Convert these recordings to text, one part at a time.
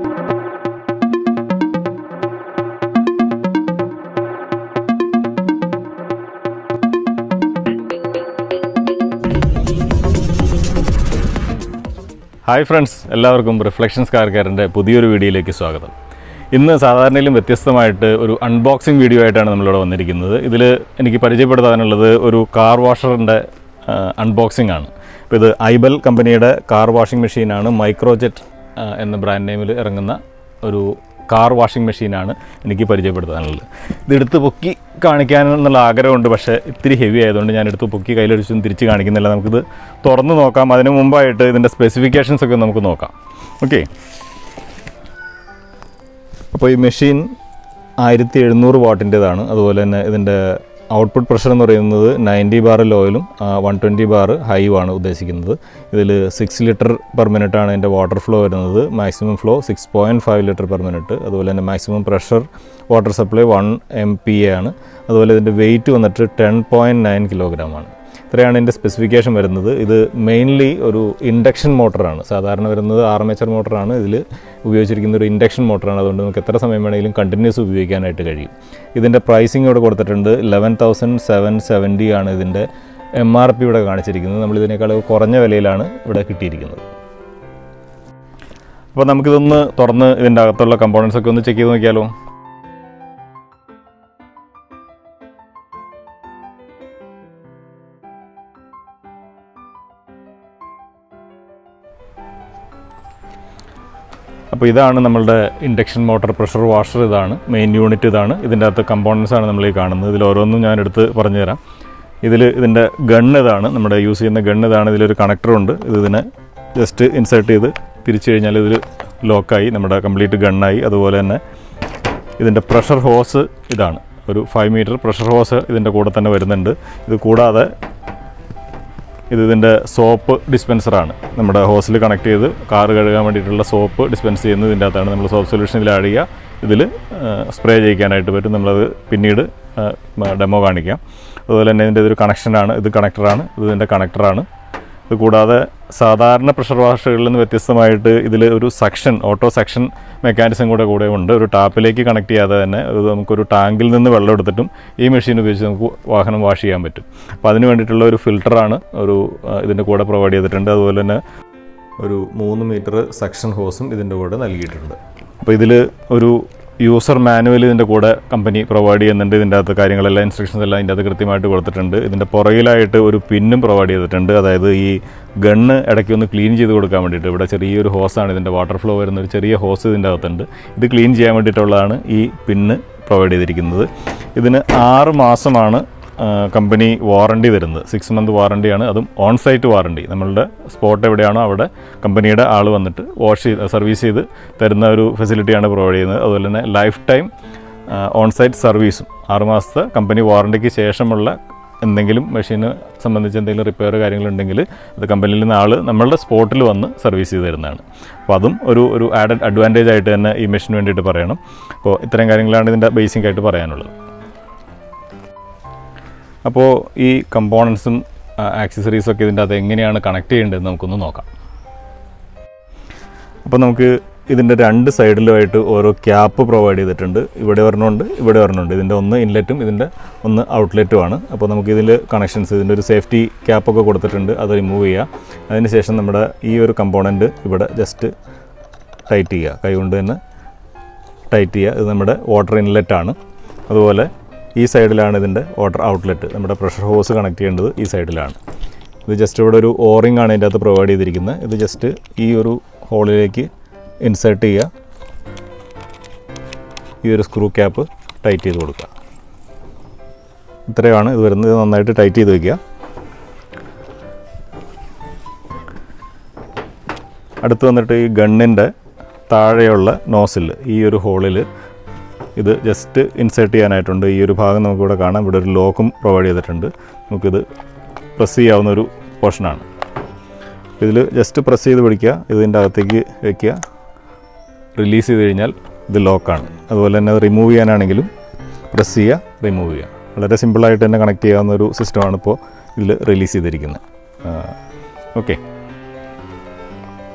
Hi friends, എല്ലാവർക്കും reflections കാർക്കാരൻ്റെ പുതിയൊരു വീഡിയോയിലേക്ക് സ്വാഗതം. ഇന്ന് സാധാരണയിലും വ്യത്യസ്തമായിട്ട് ഒരു അൺബോക്സിംഗ് വീഡിയോ ആയിട്ടാണ് നമ്മളിവിടെ വന്നിരിക്കുന്നത്. ഇതിൽ എനിക്ക് പരിചയപ്പെടുത്താനുള്ളത് ഒരു കാർ വാഷറിൻ്റെ അൺബോക്സിംഗ് ആണ്. ഇപ്പോൾ ഇത് ഐബൽ കമ്പനിയുടെ കാർ വാഷിംഗ് മെഷീനാണ്. മൈക്രോജെറ്റ് എന്ന ബ്രാൻഡ് നെയിമിൽ ഇറങ്ങുന്ന ഒരു കാർ വാഷിംഗ് മെഷീനാണ് എനിക്ക് പരിചയപ്പെടുത്താനുള്ളത്. ഇതെടുത്ത് പൊക്കി കാണിക്കാനെന്നുള്ള ആഗ്രഹമുണ്ട്, പക്ഷേ ഇത്തിരി ഹെവി ആയതുകൊണ്ട് ഞാൻ എടുത്ത് പൊക്കി കയ്യിലടിച്ചൊന്നും തിരിച്ച് കാണിക്കുന്നില്ല. നമുക്കിത് തുറന്ന് നോക്കാം. അതിന് മുമ്പായിട്ട് ഇതിൻ്റെ സ്പെസിഫിക്കേഷൻസ് ഒക്കെ നമുക്ക് നോക്കാം. ഓക്കെ, അപ്പോൾ ഈ മെഷീൻ 1700 വാട്ടിൻ്റേതാണ്. അതുപോലെ തന്നെ ഇതിൻ്റെ ഔട്ട്പുട്ട് പ്രഷർ എന്ന് പറയുന്നത് 90 ബാർ ലോയിലും 120 ബാർ ഹൈയുമാണ് ഉദ്ദേശിക്കുന്നത്. ഇതിൽ 6 ലിറ്റർ പെർ മിനിറ്റാണ് ഇതിൻ്റെ വാട്ടർ ഫ്ലോ വരുന്നത്. Maximum flow 6.5 litre per minute. അതുപോലെ തന്നെ maximum pressure water supply 1 MPa ആണ്. അതുപോലെ ഇതിൻ്റെ വെയിറ്റ് വന്നിട്ട് 10.9 കിലോഗ്രാമാണ്. ഇത്രയാണ് ഇതിൻ്റെ സ്പെസിഫിക്കേഷൻ വരുന്നത്. ഇത് മെയിൻലി ഒരു ഇൻഡക്ഷൻ മോട്ടറാണ്. സാധാരണ വരുന്നത് ആർമേച്ചർ മോട്ടറാണ്. ഇതിൽ ഉപയോഗിച്ചിരിക്കുന്ന ഒരു ഇൻഡക്ഷൻ മോട്ടറാണ്. അതുകൊണ്ട് നമുക്ക് എത്ര സമയം വേണമെങ്കിലും കണ്ടിന്യൂസ് ഉപയോഗിക്കാനായിട്ട് കഴിയും. ഇതിൻ്റെ പ്രൈസിങ് ഇവിടെ കൊടുത്തിട്ടുണ്ട്. 11,770 ആണ് ഇതിൻ്റെ MRP ഇവിടെ കാണിച്ചിരിക്കുന്നത്. നമ്മളിതിനേക്കാൾ കുറഞ്ഞ വിലയിലാണ് ഇവിടെ കിട്ടിയിരിക്കുന്നത്. അപ്പോൾ നമുക്കിതൊന്ന് തുറന്ന് ഇതിൻ്റെ അകത്തുള്ള കമ്പോണൻസ് ഒക്കെ ഒന്ന് ചെക്ക് ചെയ്ത് നോക്കിയാലോ. അപ്പോൾ ഇതാണ് നമ്മളുടെ ഇൻഡക്ഷൻ മോട്ടർ പ്രഷർ വാഷർ. ഇതാണ് മെയിൻ യൂണിറ്റ്. ഇതാണ് ഇതിൻ്റെ അകത്ത് കമ്പോണൻസ് ആണ് നമ്മൾ ഈ കാണുന്നത്. ഇതിൽ ഓരോന്നും ഞാൻ എടുത്ത് പറഞ്ഞുതരാം. ഇതിൻ്റെ ഗണ്ണ് ഇതാണ്, നമ്മുടെ യൂസ് ചെയ്യുന്ന ഗണ്ണ് ഇതാണ്. ഇതിലൊരു കണക്ടറുണ്ട്. ഇതിനെ ജസ്റ്റ് ഇൻസേർട്ട് ചെയ്ത് തിരിച്ചു കഴിഞ്ഞാൽ ഇതിൽ ലോക്കായി നമ്മുടെ കംപ്ലീറ്റ് ഗണ്ണായി. അതുപോലെ തന്നെ ഇതിൻ്റെ പ്രഷർ ഹോസ് ഇതാണ്, ഒരു 5 മീറ്റർ പ്രഷർ ഹോസ് ഇതിൻ്റെ കൂടെ തന്നെ വരുന്നുണ്ട്. ഇത് കൂടാതെ ഇതിൻ്റെ സോപ്പ് ഡിസ്പെൻസറാണ്. നമ്മുടെ ഹോസിൽ കണക്ട് ചെയ്ത് കാർ കഴുകാൻ വേണ്ടിയിട്ടുള്ള സോപ്പ് ഡിസ്പെൻസ് ചെയ്യുന്നത് ഇതിൻ്റെ അകത്താണ്. നമ്മൾ സോപ്പ് സൊല്യൂഷനിൽ ആഡ് ചെയ്യുക. ഇതിൽ സ്പ്രേ ചെയ്യിക്കാനായിട്ട് പറ്റും. നമ്മളത് പിന്നീട് ഡെമോ കാണിക്കാം. അതുപോലെ തന്നെ ഇതിൻ്റെ ഇതൊരു കണക്ഷനാണ്. ഇത് കണക്ടറാണ്. ഇതിൻ്റെ കണക്ടറാണ്. ഇത് കൂടാതെ സാധാരണ പ്രഷർ വാഷുകളിൽ നിന്ന് വ്യത്യസ്തമായിട്ട് ഇതിൽ ഒരു സക്ഷൻ, ഓട്ടോ സക്ഷൻ മെക്കാനിസം കൂടെ ഉണ്ട്. ഒരു ടാപ്പിലേക്ക് കണക്ട് ചെയ്യാതെ തന്നെ നമുക്കൊരു ടാങ്കിൽ നിന്ന് വെള്ളം എടുത്തിട്ടും ഈ മെഷീൻ ഉപയോഗിച്ച് നമുക്ക് വാഹനം വാഷ് ചെയ്യാൻ പറ്റും. അപ്പോൾ അതിന് വേണ്ടിയിട്ടുള്ള ഒരു ഫിൽറ്ററാണ് ഇതിൻ്റെ കൂടെ പ്രൊവൈഡ് ചെയ്തിട്ടുണ്ട്. അതുപോലെ തന്നെ ഒരു 3 മീറ്റർ സക്ഷൻ ഹോസും ഇതിൻ്റെ കൂടെ നൽകിയിട്ടുണ്ട്. അപ്പോൾ ഇതിൽ ഒരു യൂസർ മാനുവൽ ഇതിൻ്റെ കൂടെ കമ്പനി പ്രൊവൈഡ് ചെയ്യുന്നുണ്ട്. ഇതിൻ്റെ അകത്ത് കാര്യങ്ങളെല്ലാം, ഇൻസ്ട്രക്ഷൻസ് എല്ലാം ഇതിൻ്റെ അകത്ത് കൃത്യമായിട്ട് കൊടുത്തിട്ടുണ്ട്. ഇതിൻ്റെ പുറകിലായിട്ട് ഒരു പിന്നും പ്രൊവൈഡ് ചെയ്തിട്ടുണ്ട്. അതായത് ഈ ഗണ്ണ് ഇടയ്ക്ക് ഒന്ന് ക്ലീൻ ചെയ്ത് കൊടുക്കാൻ വേണ്ടിയിട്ട്. ഇവിടെ ചെറിയൊരു ഹോസാണ്, ഇതിൻ്റെ വാട്ടർ ഫ്ലോ വരുന്ന ഒരു ചെറിയ ഹോസ് ഇതിൻ്റെ അകത്തുണ്ട്. ഇത് ക്ലീൻ ചെയ്യാൻ വേണ്ടിയിട്ടുള്ളതാണ് ഈ പിന്ന് പ്രൊവൈഡ് ചെയ്തിരിക്കുന്നത്. ഇതിന് 6 മാസമാണ് കമ്പനി വാറണ്ടി തരുന്നത്. 6 മന്ത് വാറണ്ടിയാണ്. അതും ഓൺ സൈറ്റ് വാറണ്ടി. നമ്മളുടെ സ്പോട്ട് എവിടെയാണോ അവിടെ കമ്പനിയുടെ ആൾ വന്നിട്ട് സർവീസ് ചെയ്ത് തരുന്ന ഒരു ഫെസിലിറ്റിയാണ് പ്രൊവൈഡ് ചെയ്യുന്നത്. അതുപോലെ തന്നെ ലൈഫ് ടൈം ഓൺ സൈറ്റ് സർവീസും. 6 മാസത്തെ കമ്പനി വാറണ്ടിക്ക് ശേഷമുള്ള എന്തെങ്കിലും മെഷീന് സംബന്ധിച്ച് എന്തെങ്കിലും റിപ്പയർ കാര്യങ്ങളുണ്ടെങ്കിൽ അത് കമ്പനിയിൽ നിന്ന് ആൾ നമ്മളുടെ സ്പോട്ടിൽ വന്ന് സർവീസ് ചെയ്ത് തരുന്നതാണ്. അപ്പോൾ അതും ഒരു ആഡഡ് അഡ്വാൻറ്റേജ് ആയിട്ട് തന്നെ ഈ മെഷീന് വേണ്ടിയിട്ട് പറയണം. അപ്പോൾ ഇത്തരം കാര്യങ്ങളാണ് ഇതിൻ്റെ ബേസിക് ആയിട്ട് പറയാനുള്ളത്. അപ്പോൾ ഈ കമ്പോണൻസും ആക്സസറീസും ഒക്കെ ഇതിൻ്റെ അത് എങ്ങനെയാണ് കണക്ട് ചെയ്യേണ്ടതെന്ന് നമുക്കൊന്ന് നോക്കാം. അപ്പോൾ നമുക്ക് ഇതിൻ്റെ 2 സൈഡിലുമായിട്ട് ഓരോ ക്യാപ്പ് പ്രൊവൈഡ് ചെയ്തിട്ടുണ്ട്. ഇവിടെ ഒരെണ്ണമുണ്ട്, ഇവിടെ ഒരെണ്ണമുണ്ട്. ഇതിൻ്റെ ഒന്ന് ഇൻലെറ്റും ഇതിൻ്റെ ഒന്ന് ഔട്ട്ലെറ്റുമാണ്. അപ്പോൾ നമുക്കിതിൽ കണക്ഷൻസ്, ഇതിൻ്റെ ഒരു സേഫ്റ്റി ക്യാപ്പൊക്കെ കൊടുത്തിട്ടുണ്ട്. അത് റിമൂവ് ചെയ്യുക. അതിനുശേഷം നമ്മുടെ ഈ ഒരു കമ്പോണൻറ്റ് ഇവിടെ ജസ്റ്റ് ടൈറ്റ് ചെയ്യുക. കൈകൊണ്ട് തന്നെ ടൈറ്റ് ചെയ്യുക. ഇത് നമ്മുടെ വാട്ടർ ഇൻലെറ്റാണ്. അതുപോലെ ഈ സൈഡിലാണ് ഇതിൻ്റെ വാട്ടർ ഔട്ട്ലെറ്റ്. നമ്മുടെ പ്രഷർ ഹോസ് കണക്ട് ചെയ്യേണ്ടത് ഈ സൈഡിലാണ്. ഇത് ജസ്റ്റ് ഇവിടെ ഒരു ഓറിംഗ് ആണ് ഇതിൻ്റെ അകത്ത് പ്രൊവൈഡ് ചെയ്തിരിക്കുന്നത്. ഇത് ജസ്റ്റ് ഈ ഒരു ഹോളിലേക്ക് ഇൻസേർട്ട് ചെയ്യുക. ഈ ഒരു സ്ക്രൂ ക്യാപ്പ് ടൈറ്റ് ചെയ്ത് കൊടുക്കുക. ഇത്രയാണ് ഇത് വരുന്നത്. നന്നായിട്ട് ടൈറ്റ് ചെയ്ത് വയ്ക്കുക. അടുത്ത് വന്നിട്ട് ഈ ഗണ്ണിൻ്റെ താഴെയുള്ള നോസിൽ ഈ ഒരു ഹോളിൽ ഇത് ജസ്റ്റ് ഇൻസേർട്ട് ചെയ്യാനായിട്ടുണ്ട്. ഈ ഒരു ഭാഗം നമുക്കിവിടെ കാണാം. ഇവിടെ ഒരു ലോക്കും പ്രൊവൈഡ് ചെയ്തിട്ടുണ്ട്. നമുക്കിത് പ്രസ് ചെയ്യാവുന്നൊരു പോർഷനാണ്. ഇതിൽ ജസ്റ്റ് പ്രസ് ചെയ്ത് പിടിക്കുക. ഇതിൻ്റെ അകത്തേക്ക് വയ്ക്കുക. റിലീസ് ചെയ്ത് കഴിഞ്ഞാൽ ഇത് ലോക്കാണ്. അതുപോലെ തന്നെ അത് റിമൂവ് ചെയ്യാനാണെങ്കിലും പ്രസ് ചെയ്യുക, റിമൂവ് ചെയ്യുക. വളരെ സിമ്പിളായിട്ട് തന്നെ കണക്ട് ചെയ്യാവുന്ന ഒരു സിസ്റ്റമാണ് ഇപ്പോൾ ഇതിൽ റിലീസ് ചെയ്തിരിക്കുന്നത്. ഓക്കെ,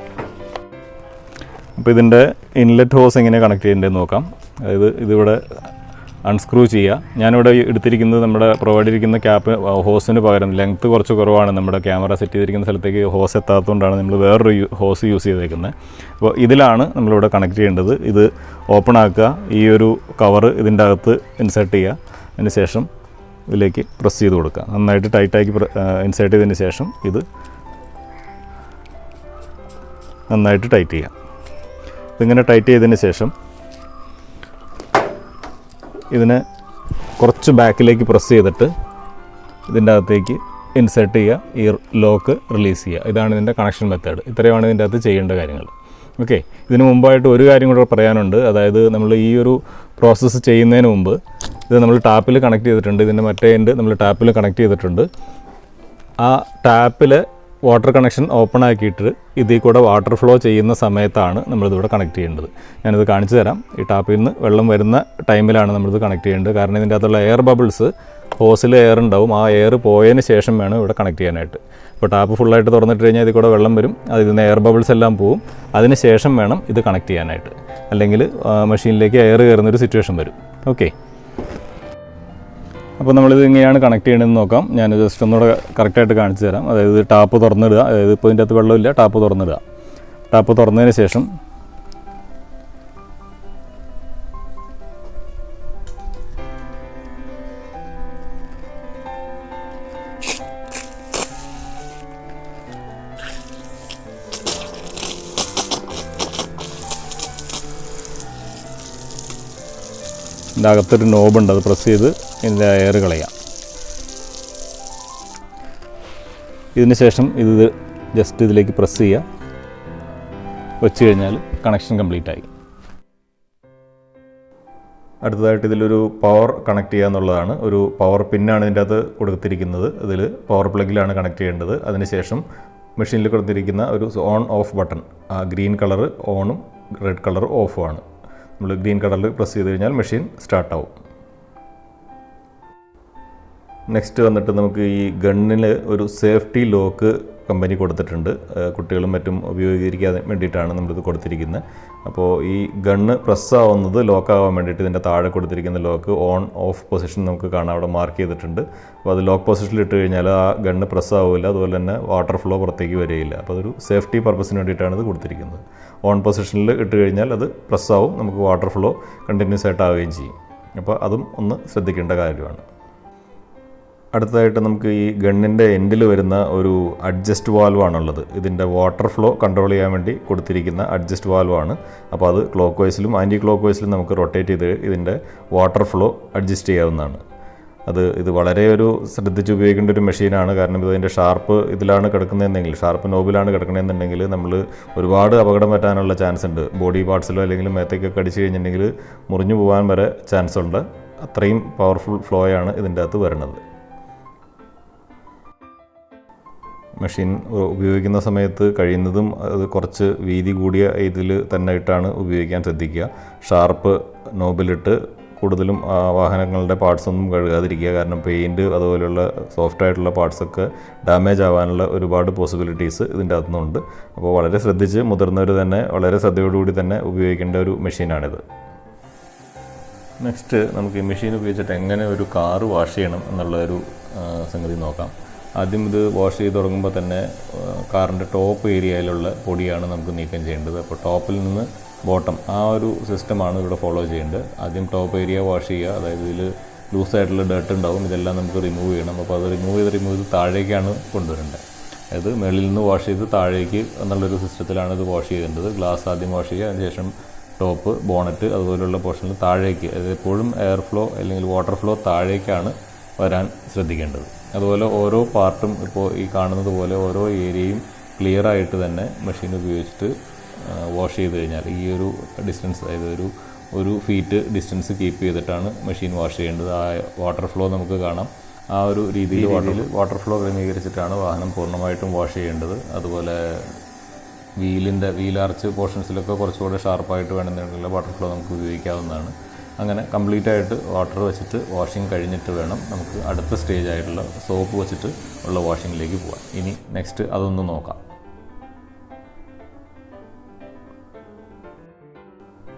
അപ്പോൾ ഇതിൻ്റെ ഇൻലെറ്റ് ഹോസ് എങ്ങനെ കണക്ട് ചെയ്യേണ്ടതെന്ന് നോക്കാം. അതായത് ഇതിവിടെ അൺസ്ക്രൂ ചെയ്യുക. ഞാനിവിടെ എടുത്തിരിക്കുന്നത് നമ്മുടെ പ്രൊവൈഡ് ചെയ്തിരിക്കുന്ന ക്യാപ്പ് ഹോസിന് പകരം ലെങ്ത്ത് കുറച്ച് കുറവാണ്. നമ്മുടെ ക്യാമറ സെറ്റ് ചെയ്തിരിക്കുന്ന സ്ഥലത്തേക്ക് ഹോസ് എത്താത്തതുകൊണ്ടാണ് നമ്മൾ വേറൊരു ഹോസ് യൂസ് ചെയ്തേക്കുന്നത്. അപ്പോൾ ഇതിലാണ് നമ്മളിവിടെ കണക്ട് ചെയ്യേണ്ടത്. ഇത് ഓപ്പൺ ആക്കുക, ഈ ഒരു കവറ് ഇതിൻ്റെ അകത്ത് ഇൻസേർട്ട് ചെയ്യുക. അതിന് ശേഷം ഇതിലേക്ക് പ്രസ് ചെയ്ത് കൊടുക്കുക. നന്നായിട്ട് ടൈറ്റാക്കി ഇൻസേർട്ട് ചെയ്തതിന് ശേഷം ഇത് നന്നായിട്ട് ടൈറ്റ് ചെയ്യുക. ഇതിങ്ങനെ ടൈറ്റ് ചെയ്തതിന് ശേഷം ഇതിനെ കുറച്ച് ബാക്കിലേക്ക് പ്രസ് ചെയ്തിട്ട് ഇതിൻ്റെ അകത്തേക്ക് ഇൻസേർട്ട് ചെയ്യുക, ഈ ലോക്ക് റിലീസ് ചെയ്യുക. ഇതാണ് ഇതിൻ്റെ കണക്ഷൻ മെത്തേഡ്. ഇത്രയുമാണ് ഇതിൻ്റെ അകത്ത് ചെയ്യേണ്ട കാര്യങ്ങൾ. ഓക്കെ, ഇതിന് മുമ്പായിട്ട് ഒരു കാര്യം കൂടെ പറയാനുണ്ട്. അതായത് നമ്മൾ ഈ ഒരു പ്രോസസ്സ് ചെയ്യുന്നതിന് മുമ്പ് ഇത് നമ്മൾ ടാപ്പിൽ കണക്ട് ചെയ്തിട്ടുണ്ട്. ഇതിൻ്റെ മറ്റേ എൻഡ് നമ്മൾ ടാപ്പിൽ കണക്ട് ചെയ്തിട്ടുണ്ട്. ആ ടാപ്പിൽ വാട്ടർ കണക്ഷൻ ഓപ്പൺ ആക്കിയിട്ട് ഇതിൽ കൂടെ വാട്ടർ ഫ്ലോ ചെയ്യുന്ന സമയത്താണ് നമ്മളിതിവിടെ കണക്ട് ചെയ്യേണ്ടത്. ഞാനിത് കാണിച്ചു തരാം. ഈ ടാപ്പിൽ നിന്ന് വെള്ളം വരുന്ന ടൈമിലാണ് നമ്മളിത് കണക്ട് ചെയ്യേണ്ടത്. കാരണം ഇതിൻ്റെ അകത്തുള്ള എയർ ബബിൾസ്, ഹോസിൽ എയർ ഉണ്ടാവും, ആ എയർ പോയതിന് ശേഷം വേണം ഇവിടെ കണക്ട് ചെയ്യാനായിട്ട്. ഇപ്പോൾ ടാപ്പ് ഫുള്ളായിട്ട് തുറന്നിട്ട് കഴിഞ്ഞാൽ ഇതിൽ കൂടെ വെള്ളം വരും, അതിൽ നിന്ന് എയർ ബബിൾസ് എല്ലാം പോവും. അതിന് ശേഷം വേണം ഇത് കണക്ട് ചെയ്യാനായിട്ട്, അല്ലെങ്കിൽ മെഷീനിലേക്ക് എയർ കയറുന്നൊരു സിറ്റുവേഷൻ വരും. ഓക്കെ, അപ്പോൾ നമ്മളിത് എങ്ങനെയാണ് കണക്ട് ചെയ്യണമെന്ന് നോക്കാം. ഞാൻ ജസ്റ്റ് ഒന്നുകൂടെ കറക്റ്റായിട്ട് കാണിച്ചു തരാം. അതായത് ടാപ്പ് തുറന്നിടുക. അതായത് ഇപ്പോൾ ഇതിൻ്റെ അകത്ത് വെള്ളമില്ല, ടാപ്പ് തുറന്നിടുക. ടാപ്പ് തുറന്നതിന് ശേഷം ഇതിൻ്റെ അകത്തൊരു നോബുണ്ട്, അത് പ്രസ് ചെയ്ത് ഇതിൻ്റെ എയർ കളയാം. ഇതിന് ശേഷം ഇത് ജസ്റ്റ് ഇതിലേക്ക് പ്രസ് ചെയ്യുക. വെച്ച് കഴിഞ്ഞാൽ കണക്ഷൻ കംപ്ലീറ്റ് ആയി. അടുത്തതായിട്ട് ഇതിലൊരു പവർ കണക്ട് ചെയ്യുക എന്നുള്ളതാണ്. ഒരു പവർ പിന്നാണ് ഇതിൻ്റെ അകത്ത് കൊടുത്തിരിക്കുന്നത്. ഇതിൽ പവർ പ്ലഗിലാണ് കണക്ട് ചെയ്യേണ്ടത്. അതിനുശേഷം മെഷീനിൽ കൊടുത്തിരിക്കുന്ന ഒരു ഓൺ ഓഫ് ബട്ടൺ, ആ ഗ്രീൻ കളർ ഓണും റെഡ് കളർ ഓഫുമാണ്. നമ്മൾ ഗ്രീൻ കളറിൽ പ്രസ് ചെയ്ത് കഴിഞ്ഞാൽ മെഷീൻ സ്റ്റാർട്ടാവും. നെക്സ്റ്റ് വന്നിട്ട് നമുക്ക് ഈ ഗണ്ണിൽ ഒരു സേഫ്റ്റി ലോക്ക് കമ്പനി കൊടുത്തിട്ടുണ്ട്. കുട്ടികളും മറ്റും ഉപയോഗിക്കാൻ വേണ്ടിയിട്ടാണ് നമ്മളിത് കൊടുത്തിരിക്കുന്നത്. അപ്പോൾ ഈ ഗണ്ണ് പ്രസ്സാവുന്നത് ലോക്കാവാൻ വേണ്ടിയിട്ട് ഇതിൻ്റെ താഴെ കൊടുത്തിരിക്കുന്ന ലോക്ക് ഓൺ ഓഫ് പൊസിഷൻ നമുക്ക് കാണാം, അവിടെ മാർക്ക് ചെയ്തിട്ടുണ്ട്. അപ്പോൾ അത് ലോക്ക് പൊസിഷനിൽ ഇട്ട് കഴിഞ്ഞാൽ ആ ഗണ്ണ് പ്രസ്സാവില്ല, അതുപോലെ തന്നെ വാട്ടർ ഫ്ലോ പുറത്തേക്ക് വരികയില്ല. അപ്പോൾ അതൊരു സേഫ്റ്റി പർപ്പസിന് വേണ്ടിയിട്ടാണ് ഇത് കൊടുത്തിരിക്കുന്നത്. ഓൺ പൊസിഷനിൽ ഇട്ട് കഴിഞ്ഞാൽ അത് പ്രസ്സാവും, നമുക്ക് വാട്ടർ ഫ്ലോ കണ്ടിന്യൂസ് ആയിട്ടാവുകയും ചെയ്യും. അപ്പോൾ അതും ഒന്ന് ശ്രദ്ധിക്കേണ്ട കാര്യമാണ്. അടുത്തതായിട്ട് നമുക്ക് ഈ ഗണ്ണിൻ്റെ എൻഡിൽ വരുന്ന ഒരു അഡ്ജസ്റ്റ് വാൽവാണുള്ളത്. ഇതിൻ്റെ വാട്ടർ ഫ്ലോ കൺട്രോൾ ചെയ്യാൻ വേണ്ടി കൊടുത്തിരിക്കുന്ന അഡ്ജസ്റ്റ് വാൽവാണ്. അപ്പോൾ അത് ക്ലോക്ക് വൈസിലും ആൻറ്റി ക്ലോക്ക് വൈസിലും നമുക്ക് റൊട്ടേറ്റ് ചെയ്ത് ഇതിൻ്റെ വാട്ടർ ഫ്ലോ അഡ്ജസ്റ്റ് ചെയ്യാവുന്നതാണ്. ഇത് വളരെ ഒരു ശ്രദ്ധിച്ച് ഉപയോഗിക്കേണ്ട ഒരു മെഷീനാണ്. കാരണം ഇതിൻ്റെ ഷാർപ്പ് ഇതിലാണ് കിടക്കുന്നതെന്നെങ്കിൽ, ഷാർപ്പ് നോബിലാണ് കിടക്കണമെന്നുണ്ടെങ്കിൽ നമ്മൾ ഒരുപാട് അപകടം പറ്റാനുള്ള ചാൻസ് ഉണ്ട്. ബോഡി പാർട്സിലോ അല്ലെങ്കിൽ മേത്തേക്കൊക്കെ അടിച്ചു കഴിഞ്ഞിട്ടുണ്ടെങ്കിൽ മുറിഞ്ഞു പോകാൻ വരെ ചാൻസ് ഉണ്ട്. അത്രയും പവർഫുൾ ഫ്ലോയാണ് ഇതിൻ്റെ അകത്ത് വരുന്നത്. മെഷീൻ ഉപയോഗിക്കുന്ന സമയത്ത് കഴിയുന്നതും അത് കുറച്ച് വീതി കൂടിയ ഇതിൽ തന്നെ ഇട്ടാണ് ഉപയോഗിക്കാൻ ശ്രദ്ധിക്കുക. ഷാർപ്പ് നോബിലിട്ട് കൂടുതലും വാഹനങ്ങളുടെ പാർട്സൊന്നും കഴുകാതിരിക്കുക. കാരണം പെയിൻറ്റ് അതുപോലെയുള്ള സോഫ്റ്റായിട്ടുള്ള പാർട്സൊക്കെ ഡാമേജ് ആവാനുള്ള ഒരുപാട് പോസിബിലിറ്റീസ് ഇതിൻ്റെ അകത്തുനിന്നുണ്ട്. അപ്പോൾ വളരെ ശ്രദ്ധിച്ച് മുതിർന്നവർ തന്നെ വളരെ ശ്രദ്ധയോടുകൂടി തന്നെ ഉപയോഗിക്കേണ്ട ഒരു മെഷീനാണിത്. നെക്സ്റ്റ് നമുക്ക് ഈ മെഷീൻ ഉപയോഗിച്ചിട്ട് എങ്ങനെ ഒരു കാറ് വാഷ് ചെയ്യണം എന്നുള്ള ഒരു സംഗതി നോക്കാം. ആദ്യം ഇത് വാഷ് ചെയ്ത് തുടങ്ങുമ്പോൾ തന്നെ കാറിൻ്റെ ടോപ്പ് ഏരിയയിലുള്ള പൊടിയാണ് നമുക്ക് നീക്കം ചെയ്യേണ്ടത്. അപ്പോൾ ടോപ്പിൽ നിന്ന് ബോട്ടം ആ ഒരു സിസ്റ്റമാണ് ഇവിടെ ഫോളോ ചെയ്യേണ്ടത്. ആദ്യം ടോപ്പ് ഏരിയ വാഷ് ചെയ്യുക. അതായത് ഇതിൽ ലൂസായിട്ടുള്ള ഡർട്ട് ഉണ്ടാവും, ഇതെല്ലാം നമുക്ക് റിമൂവ് ചെയ്യണം. അപ്പോൾ അത് റിമൂവ് ചെയ്ത് താഴേക്കാണ് കൊണ്ടുവരേണ്ടത്. അതായത് മുകളിൽ നിന്ന് വാഷ് ചെയ്ത് താഴേക്ക് എന്നുള്ളൊരു സിസ്റ്റത്തിലാണ് ഇത് വാഷ് ചെയ്യേണ്ടത്. ഗ്ലാസ് ആദ്യം വാഷ് ചെയ്യുക, അതിനുശേഷം ടോപ്പ്, ബോണറ്റ് അതുപോലുള്ള പോർഷനിൽ താഴേക്ക്, അതായത് എപ്പോഴും എയർ ഫ്ലോ അല്ലെങ്കിൽ വാട്ടർ ഫ്ലോ താഴേക്കാണ് വരാൻ ശ്രദ്ധിക്കേണ്ടത്. അതുപോലെ ഓരോ പാർട്ടും ഇപ്പോൾ ഈ കാണുന്നത് പോലെ ഓരോ ഏരിയയും ക്ലിയർ ആയിട്ട് തന്നെ മെഷീൻ ഉപയോഗിച്ചിട്ട് വാഷ് ചെയ്ത് കഴിഞ്ഞാൽ ഈ ഒരു ഡിസ്റ്റൻസ്, അതായത് ഒരു ഫീറ്റ് ഡിസ്റ്റൻസ് കീപ്പ് ചെയ്തിട്ടാണ് മെഷീൻ വാഷ് ചെയ്യേണ്ടത്. ആ വാട്ടർ ഫ്ലോ നമുക്ക് കാണാം. ആ ഒരു രീതിയിൽ വാട്ടർ ഫ്ലോ ക്രമീകരിച്ചിട്ടാണ് വാഹനം പൂർണ്ണമായിട്ടും വാഷ് ചെയ്യേണ്ടത്. അതുപോലെ വീൽ ആർച്ച് പോർഷൻസിലൊക്കെ കുറച്ചുകൂടെ ഷാർപ്പായിട്ട് വേണമെന്നുണ്ടെങ്കിൽ വാട്ടർ ഫ്ലോ നമുക്ക് ഉപയോഗിക്കാവുന്നതാണ്. അങ്ങനെ കംപ്ലീറ്റ് ആയിട്ട് വാട്ടർ വെച്ചിട്ട് വാഷിംഗ് കഴിഞ്ഞിട്ട് വേണം നമുക്ക് അടുത്ത സ്റ്റേജ് ആയിട്ടുള്ള സോപ്പ് വെച്ചിട്ട് ഉള്ള വാഷിങ്ങിലേക്ക് പോകാം. ഇനി നെക്സ്റ്റ് അതൊന്ന് നോക്കാം.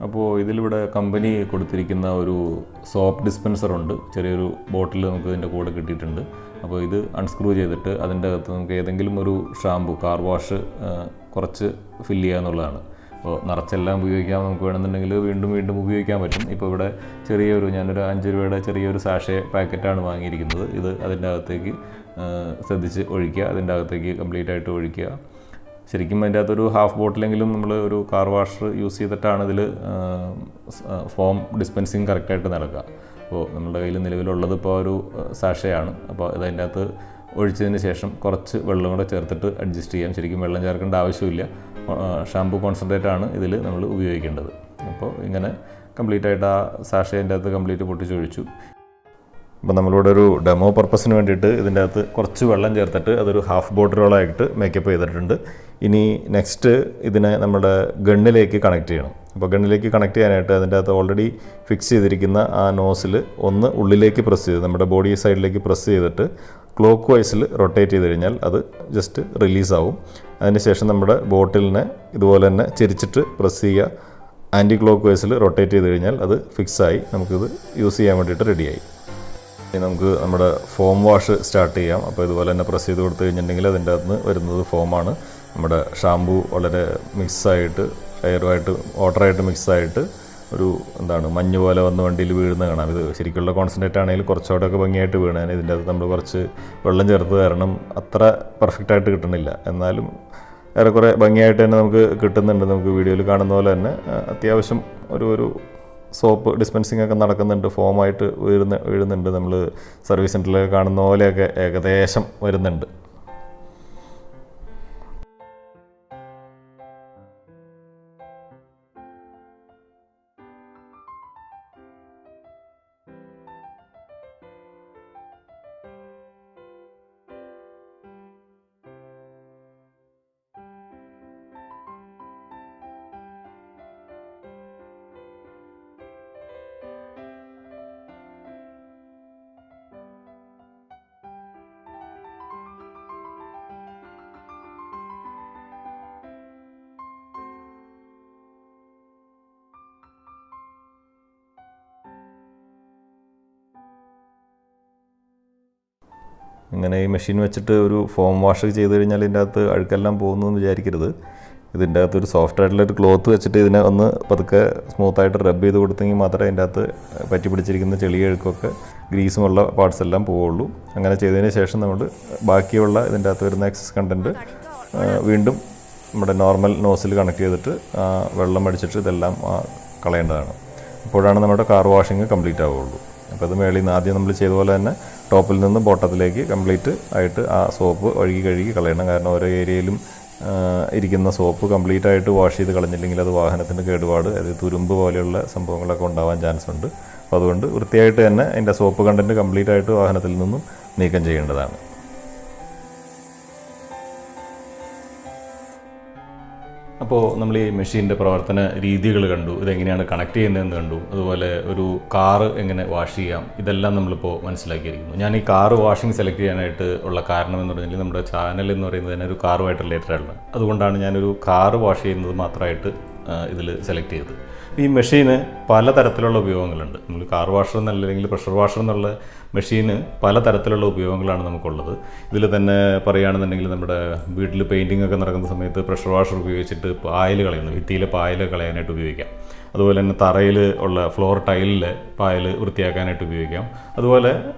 അപ്പോൾ ഇതിലിവിടെ കമ്പനി കൊടുത്തിരിക്കുന്ന ഒരു സോപ്പ് ഡിസ്പെൻസർ ഉണ്ട്. ചെറിയൊരു ബോട്ടിൽ നമുക്ക് ഇതിൻ്റെ കൂടെ കിട്ടിയിട്ടുണ്ട്. അപ്പോൾ ഇത് അൺസ്ക്രൂ ചെയ്തിട്ട് അതിൻ്റെ അകത്ത് നമുക്ക് ഏതെങ്കിലും ഒരു ഷാമ്പു, കാർ വാഷ് കുറച്ച് ഫില്ല് ചെയ്യുക എന്നുള്ളതാണ്. അപ്പോൾ നിറച്ചെല്ലാം ഉപയോഗിക്കാം. നമുക്ക് വേണമെന്നുണ്ടെങ്കിൽ വീണ്ടും വീണ്ടും ഉപയോഗിക്കാൻ പറ്റും. ഇപ്പോൾ ഇവിടെ ഞാനൊരു 5 രൂപയുടെ ചെറിയൊരു സാഷേ പാക്കറ്റാണ് വാങ്ങിയിരിക്കുന്നത്. ഇത് അതിൻ്റെ അകത്തേക്ക് ശ്രദ്ധിച്ച് ഒഴിക്കുക. അതിൻ്റെ അകത്തേക്ക് കംപ്ലീറ്റ് ആയിട്ട് ഒഴിക്കുക. ശരിക്കും അതിൻ്റെ അകത്തൊരു ഹാഫ് ബോട്ടിലെങ്കിലും നമ്മൾ ഒരു കാർ വാഷർ യൂസ് ചെയ്തിട്ടാണ് ഇതിൽ ഫോം ഡിസ്പെൻസിങ് കറക്റ്റായിട്ട് നടക്കുക. അപ്പോൾ നമ്മുടെ കയ്യിൽ നിലവിലുള്ളത് ഇപ്പോൾ ഒരു സാഷയാണ്. അപ്പോൾ അതിൻ്റെ അകത്ത് ഒഴിച്ചതിന് ശേഷം കുറച്ച് വെള്ളം കൂടെ ചേർത്തിട്ട് അഡ്ജസ്റ്റ് ചെയ്യാം. ശരിക്കും വെള്ളം ചേർക്കേണ്ട ആവശ്യമില്ല. ഷാമ്പു കോൺസെൻട്രേറ്റ് ആണ് ഇതിൽ നമ്മൾ ഉപയോഗിക്കേണ്ടത്. അപ്പോൾ ഇങ്ങനെ കംപ്ലീറ്റ് ആയിട്ട് ആ സാഷേൻ്റെ അകത്ത് കംപ്ലീറ്റ് പൊട്ടിച്ചൊഴിച്ചു. അപ്പോൾ നമ്മളിവിടെ ഒരു ഡെമോ പർപ്പസിന് വേണ്ടിയിട്ട് ഇതിൻ്റെ അകത്ത് കുറച്ച് വെള്ളം ചേർത്തിട്ട് അതൊരു ഹാഫ് ബോട്ടിലോളായിട്ട് മേക്കപ്പ് ചെയ്തിട്ടുണ്ട്. ഇനി നെക്സ്റ്റ് ഇതിനെ നമ്മുടെ ഗണ്ണിലേക്ക് കണക്ട് ചെയ്യണം. അപ്പോൾ ഗണ്ണിലേക്ക് കണക്ട് ചെയ്യാനായിട്ട് അതിൻ്റെ അകത്ത് ഓൾറെഡി ഫിക്സ് ചെയ്തിരിക്കുന്ന ആ നോസിൽ ഒന്ന് ഉള്ളിലേക്ക് പ്രസ് ചെയ്ത് നമ്മുടെ ബോഡി സൈഡിലേക്ക് പ്രസ് ചെയ്തിട്ട് ക്ലോക്ക് വൈസിൽ റൊട്ടേറ്റ് ചെയ്ത് കഴിഞ്ഞാൽ അത് ജസ്റ്റ് റിലീസാവും. അതിനുശേഷം നമ്മുടെ ബോട്ടിലിനെ ഇതുപോലെ തന്നെ ചെരിച്ചിട്ട് പ്രസ് ചെയ്യുക. ആൻറ്റി ക്ലോക്ക് വൈസിൽ റൊട്ടേറ്റ് ചെയ്ത് കഴിഞ്ഞാൽ അത് ഫിക്സായി നമുക്കിത് യൂസ് ചെയ്യാൻ വേണ്ടിയിട്ട് റെഡിയായി. ഇനി നമുക്ക് നമ്മുടെ ഫോം വാഷ് സ്റ്റാർട്ട് ചെയ്യാം. അപ്പോൾ ഇതുപോലെ തന്നെ പ്രസ് ചെയ്ത് കൊടുത്തു കഴിഞ്ഞിട്ടുണ്ടെങ്കിൽ അതിൻ്റെ അകത്ത് നിന്ന് വരുന്നത് ഫോമാണ്. നമ്മുടെ ഷാമ്പു വളരെ മിക്സായിട്ട് എയറുമായിട്ട് വാട്ടറായിട്ട് മിക്സായിട്ട് ഒരു മഞ്ഞ് പോലെ വന്ന് വണ്ടിയിൽ വീഴുന്ന കാണാം. ഇത് ശരിക്കുള്ള കോൺസെൻട്രേറ്റ് ആണെങ്കിൽ കുറച്ചുകൂടെയൊക്കെ ഭംഗിയായിട്ട് വീണാൻ. ഇതിൻ്റെ അകത്ത് നമ്മൾ കുറച്ച് വെള്ളം ചേർത്ത് കാരണം അത്ര പെർഫെക്റ്റായിട്ട് കിട്ടണില്ല. എന്നാലും ഏറെക്കുറെ ഭംഗിയായിട്ട് തന്നെ നമുക്ക് കിട്ടുന്നുണ്ട്. നമുക്ക് വീഡിയോയിൽ കാണുന്ന പോലെ തന്നെ അത്യാവശ്യം ഒരു സോപ്പ് ഡിസ്പെൻസിങ് ഒക്കെ നടക്കുന്നുണ്ട്. ഫോമായിട്ട് വീഴുന്നുണ്ട്. നമ്മൾ സർവീസ് സെൻറ്ററിലൊക്കെ കാണുന്ന പോലെയൊക്കെ ഏകദേശം വരുന്നുണ്ട്. ഇങ്ങനെ ഈ മെഷീൻ വെച്ചിട്ട് ഒരു ഫോം വാഷ് ചെയ്ത് കഴിഞ്ഞാൽ ഇതിൻ്റെ അകത്ത് അഴുക്കെല്ലാം പോകുന്നതെന്ന് വിചാരിക്കരുത്. ഇതിൻ്റെ അകത്ത് ഒരു സോഫ്റ്റ് ആയിട്ടുള്ളൊരു ക്ലോത്ത് വെച്ചിട്ട് ഇതിനെ ഒന്ന് പതുക്കെ സ്മൂത്തായിട്ട് റബ്ബ് ചെയ്ത് കൊടുത്തെങ്കിൽ മാത്രമേ ഇതിൻ്റെ അകത്ത് പറ്റി പിടിച്ചിരിക്കുന്ന ചെളിയ അഴുക്കൊക്കെ ഗ്രീസുമുള്ള പാർട്സ് എല്ലാം പോവുള്ളൂ. അങ്ങനെ ചെയ്തതിന് ശേഷം നമ്മൾ ബാക്കിയുള്ള ഇതിൻ്റെ അകത്ത് വരുന്ന എക്സസ് കണ്ടൻറ്റ് വീണ്ടും നമ്മുടെ നോർമൽ നോസിൽ കണക്ട് ചെയ്തിട്ട് വെള്ളം അടിച്ചിട്ട് ഇതെല്ലാം കളയേണ്ടതാണ്. അപ്പോഴാണ് നമ്മുടെ കാർ വാഷിങ് കംപ്ലീറ്റ് ആവുകയുള്ളൂ. അപ്പോൾ അത് മേളിൽ നിന്ന് ആദ്യം നമ്മൾ ചെയ്ത പോലെ തന്നെ ടോപ്പിൽ നിന്ന് ബോട്ടത്തിലേക്ക് കംപ്ലീറ്റ് ആയിട്ട് ആ സോപ്പ് കഴുകി കളയണം. കാരണം ഓരോ ഏരിയയിലും ഇരിക്കുന്ന സോപ്പ് കംപ്ലീറ്റ് ആയിട്ട് വാഷ് ചെയ്ത് കളഞ്ഞില്ലെങ്കിൽ അത് വാഹനത്തിൻ്റെ കേടുപാട്, അതായത് തുരുമ്പ് പോലെയുള്ള സംഭവങ്ങളൊക്കെ ഉണ്ടാവാൻ ചാൻസ് ഉണ്ട്. അപ്പോൾ അതുകൊണ്ട് വൃത്തിയായിട്ട് തന്നെ അതിൻ്റെ സോപ്പ് കണ്ടൻറ്റ് കംപ്ലീറ്റ് ആയിട്ട് വാഹനത്തിൽ നിന്നും നീക്കം ചെയ്യേണ്ടതാണ്. അപ്പോൾ നമ്മൾ ഈ മെഷീൻ്റെ പ്രവർത്തന രീതികൾ കണ്ടു, ഇതെങ്ങനെയാണ് കണക്ട് ചെയ്യുന്നതെന്ന് കണ്ടു, അതുപോലെ ഒരു കാറ് എങ്ങനെ വാഷ് ചെയ്യാം, ഇതെല്ലാം നമ്മളിപ്പോൾ മനസ്സിലാക്കിയിരിക്കുന്നു. ഞാൻ ഈ കാറ് വാഷിംഗ് സെലക്ട് ചെയ്യാനായിട്ട് ഉള്ള കാരണം എന്ന് പറഞ്ഞാൽ നമ്മുടെ ചാനൽ എന്ന് പറയുന്നത് തന്നെ ഒരു കാറുമായിട്ട് റിലേറ്റഡ് ആണ്. അതുകൊണ്ടാണ് ഞാനൊരു കാറ് വാഷ് ചെയ്യുന്നത് മാത്രമായിട്ട് ഇതിൽ സെലക്ട് ചെയ്തത്. ഈ മെഷീന് പലതരത്തിലുള്ള ഉപയോഗങ്ങളുണ്ട്. നമ്മൾ കാർ വാഷർ എന്നല്ല, അല്ലെങ്കിൽ പ്രഷർ വാഷർ എന്നുള്ള മെഷീന് പലതരത്തിലുള്ള ഉപയോഗങ്ങളാണ് നമുക്കുള്ളത്. ഇതിൽ തന്നെ പറയുകയാണെന്നുണ്ടെങ്കിൽ നമ്മുടെ വീട്ടിൽ പെയിൻറ്റിംഗ് ഒക്കെ നടക്കുന്ന സമയത്ത് പ്രഷർ വാഷർ ഉപയോഗിച്ചിട്ട് പായൽ കളയുന്നു, ഭിത്തിയിലെ പായൽ കളയാനായിട്ട് ഉപയോഗിക്കാം. അതുപോലെ തന്നെ തറയിൽ ഉള്ള ഫ്ലോർ ടൈലിലെ പായൽ വൃത്തിയാക്കാനായിട്ട് ഉപയോഗിക്കാം. അതുപോലെ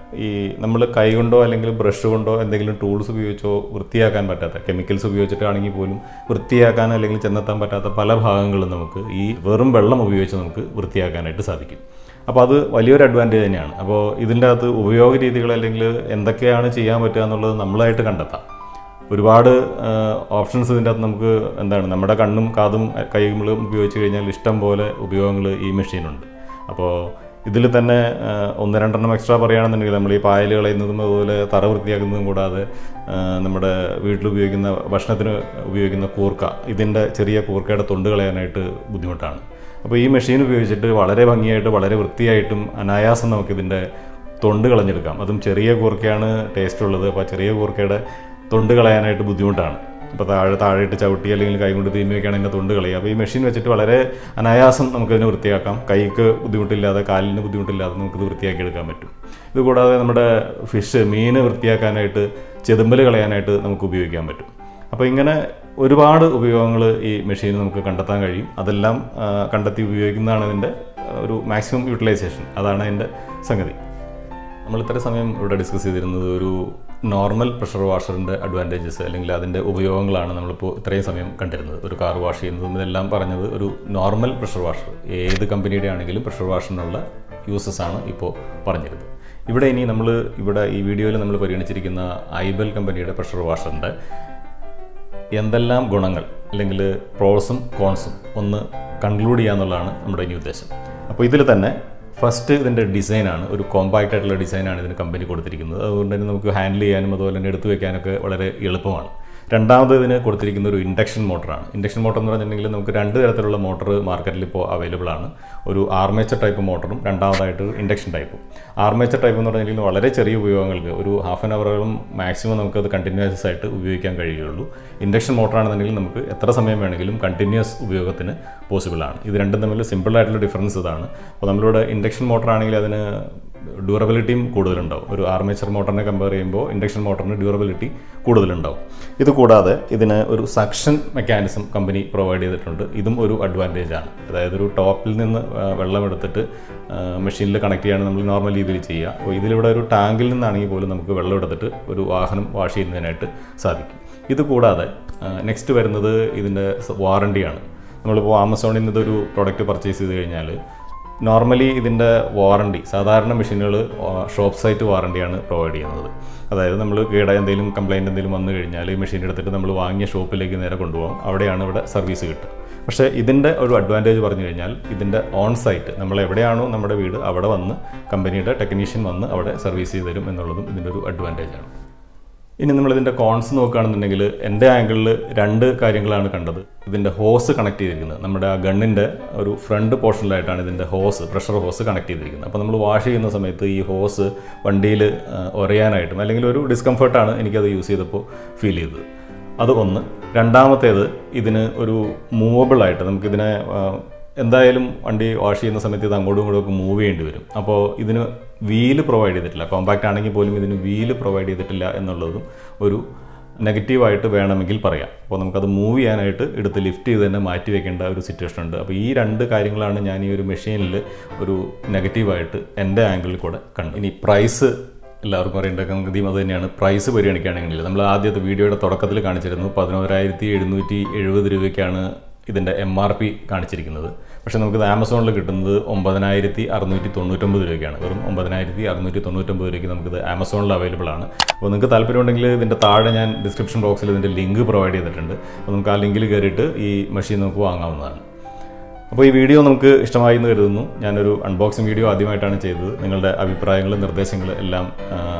ഈ നമ്മൾ കൈ കൊണ്ടോ അല്ലെങ്കിൽ ബ്രഷ് കൊണ്ടോ എന്തെങ്കിലും ടൂൾസ് ഉപയോഗിച്ചോ വൃത്തിയാക്കാൻ പറ്റാത്ത, കെമിക്കൽസ് ഉപയോഗിച്ചിട്ടാണെങ്കിൽ പോലും വൃത്തിയാക്കാൻ അല്ലെങ്കിൽ ചെന്നെത്താൻ പറ്റാത്ത പല ഭാഗങ്ങളും നമുക്ക് ഈ വെറും വെള്ളം ഉപയോഗിച്ച് നമുക്ക് വൃത്തിയാക്കാനായിട്ട് സാധിക്കും. അപ്പോൾ അത് വലിയൊരു അഡ്വാൻറ്റേജ് തന്നെയാണ്. അപ്പോൾ ഇതിൻ്റെ അകത്ത് ഉപയോഗ രീതികൾ അല്ലെങ്കിൽ എന്തൊക്കെയാണ് ചെയ്യാൻ പറ്റുക എന്നുള്ളത് നമ്മളായിട്ട് കണ്ടെത്താം. ഒരുപാട് ഓപ്ഷൻസ് ഇതിൻ്റെ അകത്ത് നമുക്ക് നമ്മുടെ കണ്ണും കാതും കൈകളും ഉപയോഗിച്ച് കഴിഞ്ഞാൽ ഇഷ്ടം പോലെ ഉപയോഗങ്ങൾ ഈ മെഷീനുണ്ട്. അപ്പോൾ ഇതിൽ തന്നെ 1-2 എക്സ്ട്രാ പറയുകയാണെന്നുണ്ടെങ്കിൽ നമ്മൾ ഈ പായൽ കളയുന്നതും അതുപോലെ തറ വൃത്തിയാക്കുന്നതും കൂടാതെ നമ്മുടെ വീട്ടിൽ ഉപയോഗിക്കുന്ന ഭക്ഷണത്തിന് ഉപയോഗിക്കുന്ന കൂർക്ക, ഇതിൻ്റെ ചെറിയ കൂർക്കയുടെ തൊണ്ട് കളയാനായിട്ട് ബുദ്ധിമുട്ടാണ്. അപ്പോൾ ഈ മെഷീൻ ഉപയോഗിച്ചിട്ട് വളരെ ഭംഗിയായിട്ട് വളരെ വൃത്തിയായിട്ടും അനായാസം നമുക്കിതിൻ്റെ തൊണ്ട് കളഞ്ഞെടുക്കാം. അതും ചെറിയ കൂർക്കയാണ് ടേസ്റ്റ് ഉള്ളത്. അപ്പോൾ ചെറിയ കൂർക്കയുടെ തൊണ്ട് കളയാനായിട്ട് ബുദ്ധിമുട്ടാണ്. അപ്പോൾ താഴെയിട്ട് ചവിട്ടി അല്ലെങ്കിൽ കൈ കൊണ്ട് തീമി വയ്ക്കുകയാണെങ്കിൽ അതിൻ്റെ തൊണ്ട് കളയുക. അപ്പോൾ ഈ മെഷീൻ വെച്ചിട്ട് വളരെ അനായാസം നമുക്കതിനെ വൃത്തിയാക്കാം. കൈക്ക് ബുദ്ധിമുട്ടില്ലാതെ കാലിന് ബുദ്ധിമുട്ടില്ലാതെ നമുക്കിത് വൃത്തിയാക്കി എടുക്കാൻ പറ്റും. ഇതുകൂടാതെ നമ്മുടെ മീൻ വൃത്തിയാക്കാനായിട്ട് ചെതുമ്പൽ കളയാനായിട്ട് നമുക്ക് ഉപയോഗിക്കാൻ പറ്റും. അപ്പോൾ ഇങ്ങനെ ഒരുപാട് ഉപയോഗങ്ങൾ ഈ മെഷീൻ നമുക്ക് കണ്ടെത്താൻ കഴിയും. അതെല്ലാം കണ്ടെത്തി ഉപയോഗിക്കുന്നതാണ് ഇതിൻ്റെ ഒരു മാക്സിമം യൂട്ടിലൈസേഷൻ. അതാണ് അതിൻ്റെ സംഗതി. നമ്മൾ ഇത്ര സമയം ഇവിടെ ഡിസ്കസ് ചെയ്തിരുന്നത് ഒരു നോർമൽ പ്രഷർ വാഷറിൻ്റെ അഡ്വാൻറ്റേജസ് അല്ലെങ്കിൽ അതിൻ്റെ ഉപയോഗങ്ങളാണ് നമ്മളിപ്പോൾ ഇത്രയും സമയം കണ്ടിരുന്നത്. ഒരു കാർ വാഷ് ചെയ്യുന്നതും ഇതെല്ലാം പറഞ്ഞത് ഒരു നോർമൽ പ്രഷർ വാഷർ, ഏത് കമ്പനിയുടെ ആണെങ്കിലും പ്രഷർ വാഷറിനുള്ള യൂസസ് ആണ് ഇപ്പോൾ പറഞ്ഞിരുന്നത്. ഇവിടെ ഇനി ഇവിടെ ഈ വീഡിയോയിൽ നമ്മൾ പരിഗണിച്ചിരിക്കുന്ന ഐബൽ കമ്പനിയുടെ പ്രഷർ വാഷറിൻ്റെ എന്തെല്ലാം ഗുണങ്ങൾ അല്ലെങ്കിൽ പ്രോസും കോൺസും ഒന്ന് കൺക്ലൂഡ് ചെയ്യാന്നുള്ളതാണ് നമ്മുടെ ഇനി ഉദ്ദേശം. അപ്പോൾ ഇതിൽ തന്നെ ഫസ്റ്റ് ഇതിൻ്റെ ഡിസൈനാണ്, ഒരു കോമ്പാക്റ്റ് ആയിട്ടുള്ള ഡിസൈനാണ് ഇതിന് കമ്പനി കൊടുത്തിരിക്കുന്നത്. അതുകൊണ്ട് തന്നെ നമുക്ക് ഹാൻഡിൽ ചെയ്യാനും അതുപോലെ തന്നെ എടുത്തു വയ്ക്കാനൊക്കെ വളരെ എളുപ്പമാണ്. രണ്ടാമത് ഇതിന് കൊടുത്തിരിക്കുന്ന ഒരു ഇൻഡക്ഷൻ മോട്ടറാണ്. ഇൻഡക്ഷൻ മോട്ടർ എന്ന് പറഞ്ഞിട്ടുണ്ടെങ്കിൽ നമുക്ക് രണ്ട് തരത്തിലുള്ള മോട്ടർ മാർക്കറ്റിൽ ഇപ്പോൾ അവൈലബിൾ ആണ്. ഒരു ആർമേച്ചർ ടൈപ്പ് മോട്ടറും രണ്ടാമതായിട്ട് ഇൻഡക്ഷൻ ടൈപ്പും. ആർമേച്ചർ ടൈപ്പ് എന്ന് പറഞ്ഞിട്ടുണ്ടെങ്കിൽ വളരെ ചെറിയ ഉപയോഗങ്ങൾക്ക് ഒരു ഹാഫ് ആൻ അവറും മാക്സിമം നമുക്കത് കണ്ടിന്യൂസ് ആയിട്ട് ഉപയോഗിക്കാൻ കഴിയുള്ളൂ. ഇൻഡക്ഷൻ മോട്ടറാണെന്നുണ്ടെങ്കിൽ നമുക്ക് എത്ര സമയം വേണമെങ്കിലും കണ്ടിന്യൂസ് ഉപയോഗത്തിന് പോസിബിളാണ്. ഇത് രണ്ടും തമ്മിൽ സിമ്പിളായിട്ടുള്ള ഡിഫറൻസ് ഇതാണ്. അപ്പോൾ നമ്മളിവിടെ ഇൻഡക്ഷൻ മോട്ടറാണെങ്കിൽ അതിന് ഡ്യൂറബിലിറ്റിയും കൂടുതലുണ്ടാവും. ഒരു ആർമേച്ചർ മോട്ടറിനെ കമ്പയർ ചെയ്യുമ്പോൾ ഇൻഡക്ഷൻ മോട്ടറിന് ഡ്യൂറബിലിറ്റി കൂടുതലുണ്ടാവും. ഇത് കൂടാതെ ഇതിന് ഒരു സക്ഷൻ മെക്കാനിസം കമ്പനി പ്രൊവൈഡ് ചെയ്തിട്ടുണ്ട്. ഇതും ഒരു അഡ്വാൻറ്റേജാണ്. അതായത് ഒരു ടോപ്പിൽ നിന്ന് വെള്ളം എടുത്തിട്ട് മെഷീനിൽ കണക്ട് ചെയ്യാണ് നമ്മൾ നോർമൽ രീതിയിൽ ചെയ്യുക. അപ്പോൾ ഇതിലിവിടെ ഒരു ടാങ്കിൽ നിന്നാണെങ്കിൽ പോലും നമുക്ക് വെള്ളം എടുത്തിട്ട് ഒരു വാഹനം വാഷ് ചെയ്യുന്നതിനായിട്ട് സാധിക്കും. ഇത് കൂടാതെ നെക്സ്റ്റ് വരുന്നത് ഇതിൻ്റെ വാറണ്ടിയാണ്. നമ്മളിപ്പോൾ ആമസോണിൽ നിന്ന് ഇതൊരു പ്രോഡക്റ്റ് പർച്ചേസ് ചെയ്ത് കഴിഞ്ഞാൽ നോർമലി ഇതിൻ്റെ വാറണ്ടി സാധാരണ മെഷീനുകൾ ഷോപ്പ് സൈറ്റ് വാറണ്ടിയാണ് പ്രൊവൈഡ് ചെയ്യുന്നത്. അതായത് നമ്മൾ എന്തെങ്കിലും കംപ്ലയിൻറ്റ് എന്തെങ്കിലും വന്നു കഴിഞ്ഞാൽ ഈ മെഷീൻ എടുത്തിട്ട് നമ്മൾ വാങ്ങിയ ഷോപ്പിലേക്ക് നേരെ കൊണ്ടുപോകാം. അവിടെയാണ് ഇവിടെ സർവീസ് കിട്ടുക. പക്ഷേ ഇതിൻ്റെ ഒരു അഡ്വാൻറ്റേജ് പറഞ്ഞു കഴിഞ്ഞാൽ ഇതിൻ്റെ ഓൺ സൈറ്റ് നമ്മൾ എവിടെയാണോ നമ്മുടെ വീട് അവിടെ വന്ന് കമ്പനിയുടെ ടെക്നീഷ്യൻ വന്ന് അവിടെ സർവീസ് ചെയ്ത് തരും എന്നുള്ളതും ഇതിൻ്റെ ഒരു അഡ്വാൻറ്റേജാണ്. ഇനി നമ്മളിതിൻ്റെ കോൺസ് നോക്കുകയാണെന്നുണ്ടെങ്കിൽ എൻ്റെ ആംഗിളിൽ രണ്ട് കാര്യങ്ങളാണ് കണ്ടത്. ഇതിൻ്റെ ഹോസ് കണക്ട് ചെയ്തിരിക്കുന്നത് നമ്മുടെ ആ ഗണ്ണിൻ്റെ ഒരു ഫ്രണ്ട് പോർഷനിലായിട്ടാണ് ഇതിൻ്റെ പ്രഷർ ഹോസ് കണക്ട് ചെയ്തിരിക്കുന്നത്. അപ്പോൾ നമ്മൾ വാഷ് ചെയ്യുന്ന സമയത്ത് ഈ ഹോസ് വണ്ടിയിൽ ഉരയാനായിട്ടും അല്ലെങ്കിൽ ഒരു ഡിസ്കംഫർട്ടാണ് എനിക്കത് യൂസ് ചെയ്തപ്പോൾ ഫീൽ ചെയ്തത്. അത് ഒന്ന്. രണ്ടാമത്തേത് ഇതിന് ഒരു മൂവബിളായിട്ട് നമുക്കിതിനെ എന്തായാലും വണ്ടി വാഷ് ചെയ്യുന്ന സമയത്ത് ഇത് അങ്ങോട്ടും ഇങ്ങോട്ടും ഒക്കെ മൂവ് ചെയ്യേണ്ടി വരും. അപ്പോൾ ഇതിന് വീല് പ്രൊവൈഡ് ചെയ്തിട്ടില്ല. കോമ്പാക്റ്റ് ആണെങ്കിൽ പോലും ഇതിന് വീല് പ്രൊവൈഡ് ചെയ്തിട്ടില്ല എന്നുള്ളതും ഒരു നെഗറ്റീവായിട്ട് വേണമെങ്കിൽ പറയാം. അപ്പോൾ നമുക്കത് മൂവ് ചെയ്യാനായിട്ട് എടുത്ത് ലിഫ്റ്റ് ചെയ്ത് തന്നെ മാറ്റി വയ്ക്കേണ്ട ഒരു സിറ്റുവേഷൻ ഉണ്ട്. അപ്പോൾ ഈ രണ്ട് കാര്യങ്ങളാണ് ഞാൻ ഈ ഒരു മെഷീനിൽ ഒരു നെഗറ്റീവായിട്ട് എൻ്റെ ആംഗിളിൽ കൂടെ കണ്ടു. ഇനി പ്രൈസ് എല്ലാവർക്കും അറിയേണ്ട ഗതിയും അത് തന്നെയാണ്. പ്രൈസ് പരിഗണിക്കുകയാണെങ്കിൽ നമ്മൾ ആദ്യത്തെ വീഡിയോയുടെ തുടക്കത്തിൽ കാണിച്ചിരുന്നു 11,770 രൂപയ്ക്കാണ് ഇതിൻ്റെ MRP കാണിച്ചിരിക്കുന്നത്. പക്ഷേ നമുക്കിത് ആമസോണിൽ കിട്ടുന്നത് 9,699 രൂപയ്ക്കാണ്. വെറും 9,699 രൂപയ്ക്ക് നമുക്കിത് ആമസോണിൽ അവൈലബിൾ ആണ്. അപ്പോൾ നിങ്ങൾക്ക് താല്പര്യമുണ്ടെങ്കിൽ ഇതിൻ്റെ താഴെ ഞാൻ ഡിസ്ക്രിപ്ഷൻ ബോക്സിൽ ഇതിൻ്റെ ലിങ്ക് പ്രൊവൈഡ് ചെയ്തിട്ടുണ്ട്. അപ്പോൾ നമുക്ക് ആ ലിങ്കിൽ കയറിയിട്ട് ഈ മെഷീൻ നമുക്ക് വാങ്ങാവുന്നതാണ്. അപ്പോൾ ഈ വീഡിയോ നമുക്ക് ഇഷ്ടമായി എന്ന് കരുതുന്നു. ഞാനൊരു അൺബോക്സിങ് വീഡിയോ ആദ്യമായിട്ടാണ് ചെയ്തത്. നിങ്ങളുടെ അഭിപ്രായങ്ങളും നിർദ്ദേശങ്ങളും എല്ലാം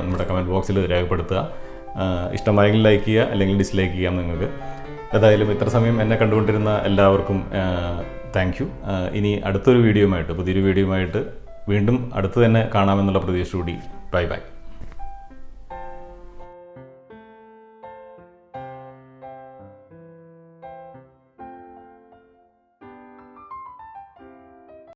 നമ്മുടെ കമൻറ്റ് ബോക്സിൽ രേഖപ്പെടുത്തുക. ഇഷ്ടമായെങ്കിൽ ലൈക്ക് ചെയ്യുക, അല്ലെങ്കിൽ ഡിസ്ലൈക്ക് ചെയ്യാം നിങ്ങൾക്ക്. ഏതായാലും ഇത്ര സമയം എന്നെ കണ്ടുകൊണ്ടിരുന്ന എല്ലാവർക്കും താങ്ക് യു. ഇനി അടുത്തൊരു വീഡിയോയുമായിട്ട് പുതിയൊരു വീഡിയോയുമായിട്ട് വീണ്ടും അടുത്ത് തന്നെ കാണാമെന്നുള്ള പ്രതീക്ഷയോടുകൂടി ബൈ.